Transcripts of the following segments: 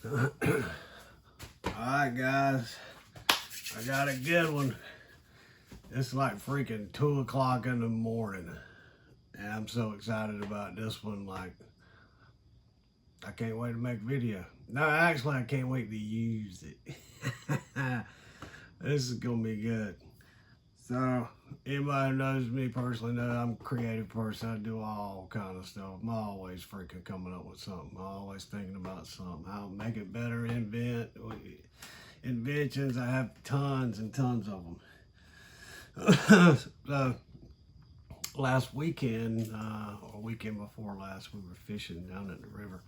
Alright guys, I got a good one. It's like freaking 2 o'clock in the morning. And I'm so excited about this one, like, I can't wait to make a video. No, actually I can't wait to use it. This is gonna be good. So, anybody who knows me personally knows I'm a creative person. I do all kind of stuff. I'm always freaking coming up with something. I'm always thinking about something. How to make it better, inventions. I have tons and tons of them. So, last weekend, or weekend before last, we were fishing down at the river.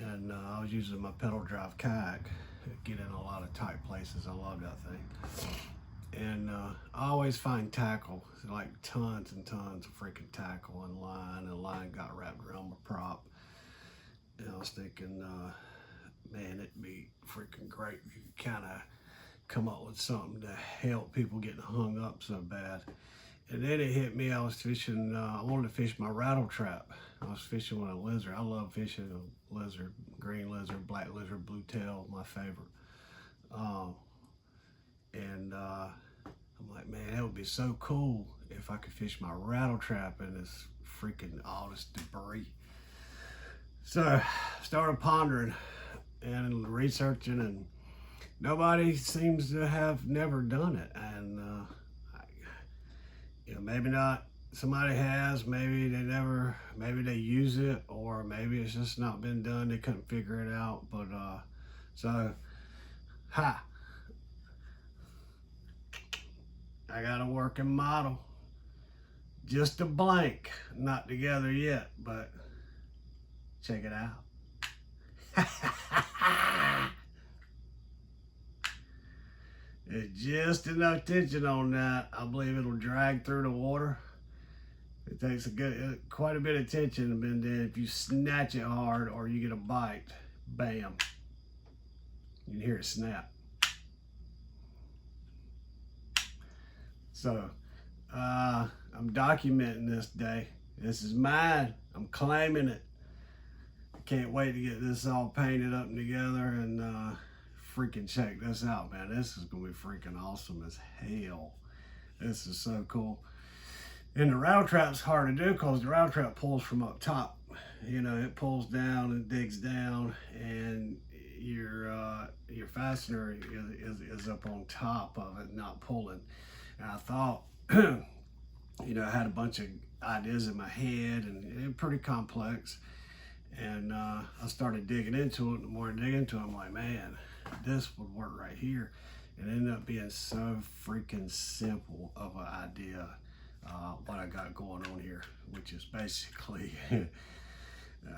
And I was using my pedal drive kayak to get in a lot of tight places. I love that thing. And I always find tackle, like tons and tons of freaking tackle and line got wrapped around my prop. And I was thinking, man, it'd be freaking great if you could kind of come up with something to help people getting hung up so bad. And then it hit me, I was fishing, I wanted to fish my rattle trap. I was fishing with a lizard. I love fishing a lizard, green lizard, black lizard, blue tail, my favorite. I'm like, man, that would be so cool if I could fish my rattle trap in this freaking all this debris. So I started pondering and researching, and nobody seems to have never done it. And you know, maybe not. Somebody has. Maybe they never. Maybe they use it, or maybe it's just not been done. They couldn't figure it out. But I got a working model. Just a blank. Not together yet, but check it out. It's just enough tension on that. I believe it'll drag through the water. It takes quite a bit of tension, and then if you snatch it hard or you get a bite, bam, you can hear it snap. So, I'm documenting this day. This is mine. I'm claiming it. I can't wait to get this all painted up and together and freaking check this out, man. This is gonna be freaking awesome as hell. This is so cool. And the rattle trap's hard to do because the rattle trap pulls from up top. You know, it pulls down and digs down, and your fastener is up on top of it, not pulling. And I thought, you know, I had a bunch of ideas in my head, and it was pretty complex. And I started digging into it. And the more I dig into it, I'm like, man, this would work right here. It ended up being so freaking simple of an idea, what I got going on here, which is basically,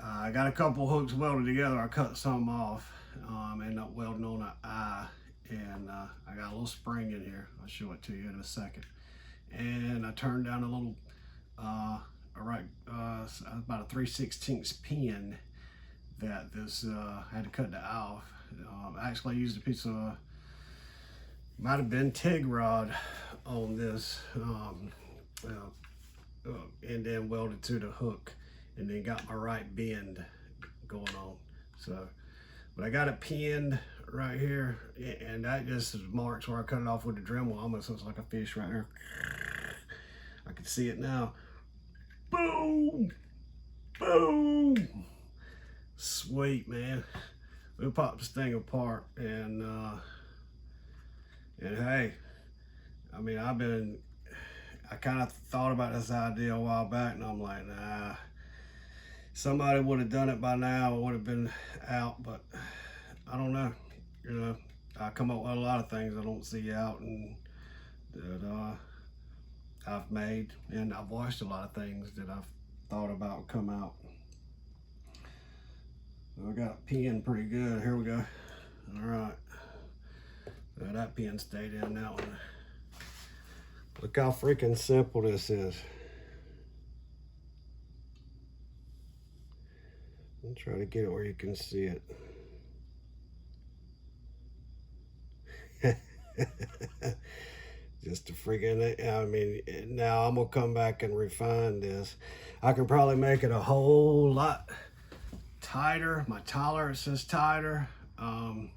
I got a couple hooks welded together. I cut some off, ended up welding on an eye. And I got a little spring in here. I'll show it to you in a second. And I turned down a little, about a 3/16 pin that I had to cut the eye off. Actually, I used a piece of, might have been TIG rod on this, and then welded to the hook, and then got my right bend going on. So, but I got it pinned right here, and that just marks where I cut it off with the Dremel. Almost looks like a fish right there. I can see it now. Boom, boom. Sweet, man. We'll pop this thing apart, and hey, I mean, I kind of thought about this idea a while back, and I'm like, nah, somebody would have done it by now. It would have been out, but I don't know. You know, I come up with a lot of things I don't see out, and that I've made, and I've watched a lot of things that I've thought about come out. I got a pin pretty good. Here we go. All right. So that pin stayed in that one. Look how freaking simple this is. I'll try to get it where you can see it. Just a freaking, I mean, now I'm gonna come back and refine this. I can probably make it a whole lot tighter. My tolerance is tighter, And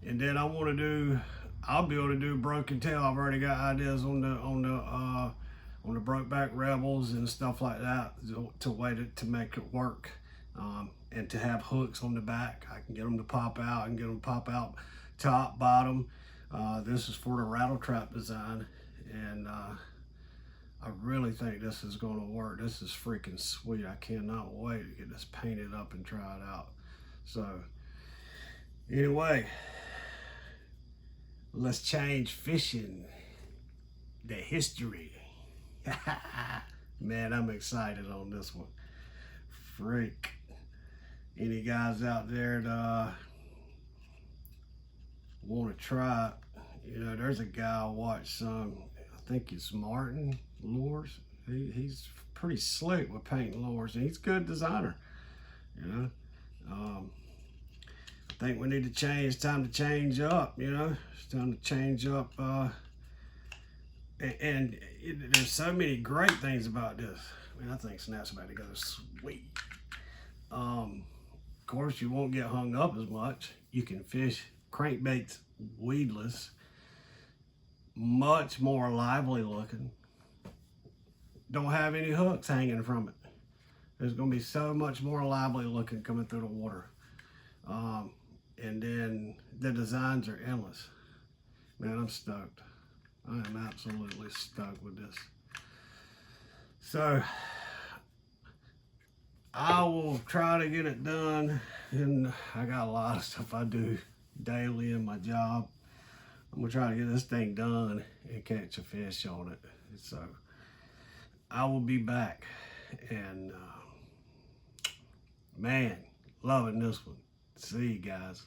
then I'll be able to do broken tail. I've already got ideas on the brokeback rebels and stuff like that to make it work. And to have hooks on the back, I can get them to pop out and get them to pop out top, bottom. This is for the rattle trap design, and I really think this is going to work. This is freaking sweet. I cannot wait to get this painted up and try it out. So anyway, let's change fishing, the history. Man, I'm excited on this one. Freak. Any guys out there that want to try it, you know, there's a guy I watched some, I think it's Martin Lures. He's pretty slick with painting lures, and he's a good designer, you know. I think we need to change. It's time to change up, you know. It's time to change up. There's so many great things about this. I mean, I think snaps about to go sweet. Of course, you won't get hung up as much. You can fish crankbaits weedless, much more lively looking. Don't have any hooks hanging from it. There's going to be so much more lively looking coming through the water. And then the designs are endless. Man, I'm stoked. I am absolutely stoked with this. So I will try to get it done, and I got a lot of stuff I do daily in my job. I'm gonna try to get this thing done and catch a fish on it. So I will be back, and man, loving this one. See you guys.